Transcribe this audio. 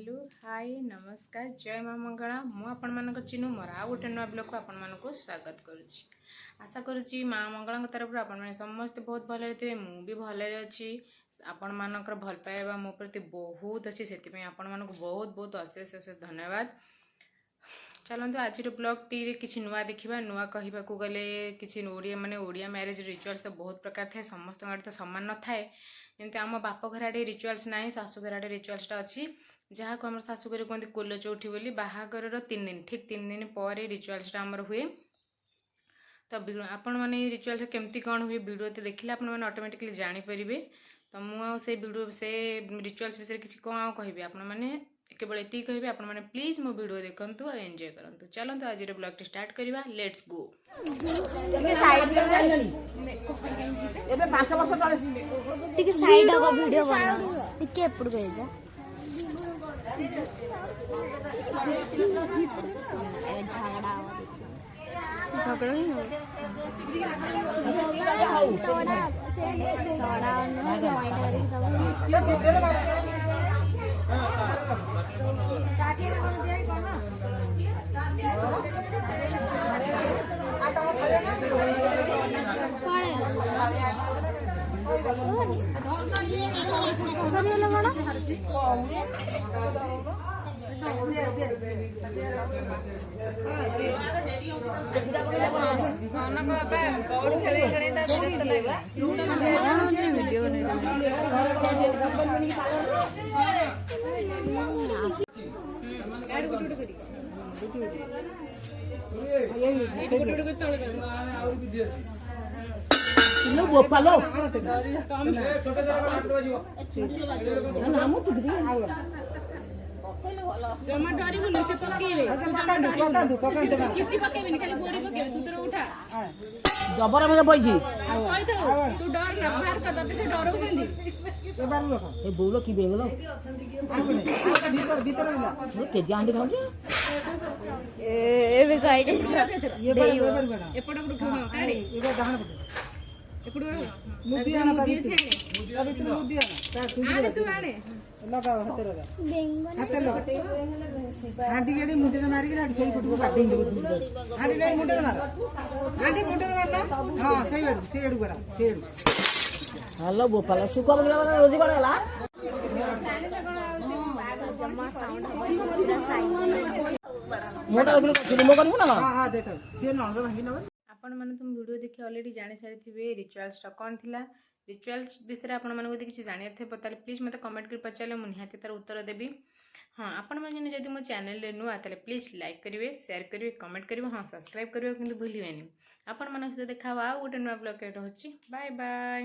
Hello hi नमस्कार जय माँ मंगला मु आपण चिन्हू मोर आ गोटे नुआ ब्लॉग को आपण स्वागत करुच्ची। आशा करुच्ची माँ मंगला तरफ आपण समस्त बहुत भले थे मु भी भले अच्छी। आपण मानकर भल पाइबा मो प्रति बहुत अच्छी से आपण मानक बहुत बहुत अशेष अशेष धन्यवाद। चलते आज ब्लॉग टी किसी नुआ देखा नुआ कहवाक गले किसी ओडिया माने ओडिया मैरिज रिचुअल्स तो बहुत प्रकार थाए समस्त आड़े तो सामान न थाए जमी आम बाप घर आड़े रिचुअल्स ना शाशुघर आड़े रिचुअल्सटा अच्छी जहाँ को आम शाशुघर कहते कोलो चौठी बोली बाहागर 3 दिन ठीक 3 दिन पर रिचुअल्सटा आमर हुए। तो आपण मैंने रिचुअल्स केमती कौन हुए वीडियो तो देखिले आपण मैंने ऑटोमेटिकली जानीपर। तो मुझे वीडियो से रिचुअल्स विषय किसी कौन कहि आपण मैंने केवल ये कहे आपण मैंने प्लीज मो वीडियो देखंतु और एंजॉय करंतु। चलते आज ब्लॉग टी स्टार्ट करवा लेट्स गो। साइड हो वीडियो बना टिके एपड़ गए झगड़ा ही हो जमा डरी बोलु से पकेबे किछि पकेबे खाली गोड़ी पकेबे तू तोर उठा जबर में बइजी कहि दो तू डर ना बाहर कर दते से डरो संदी ए बार लोक ए बोलो की बेगलो भीतर भीतर होला के जान दे खाऊ ए बे साइड ये बार एपड़ गुड हां काडी ये बार दहन पटे एपड़ मुदी आना तभी अभी तुम मुदी आना तू आने लगा हाथ लगा हाथ लगा हांडी गेडी मुंडे मारी के हांडी सही पटको काटी दे हांडी नहीं मुंडे मार हांडी मुंडे मारना हां सही एडू बड़ा सही एडू हेलो गोपाल सुको बगला वाला रोजी बड़ला जम्मा साउंड पूरा साइड मोटा बगला फिल्म करबो ना हां हां देख से नंग भांगी न आपण माने तुम वीडियो देखि ऑलरेडी जानि सारी थिबे रिचुअल्स कौन थिला रिचुअल्स विषय में आपण मानक किसी जानियार थे बताले प्लीज मत कमेंट कर पचारे मु निहाती तार उत्तर देबी। हाँ आपण मैंने जब मो चैनल नुआ ताले प्लीज लाइक करेंगे शेयर करेंगे कमेंट करेंगे हाँ सब्सक्राइब करेंगे किंतु भूलिबेनी। आपण मानक सहित देखा आ गोटे नुआ ब्लॉग होची बाय बाय।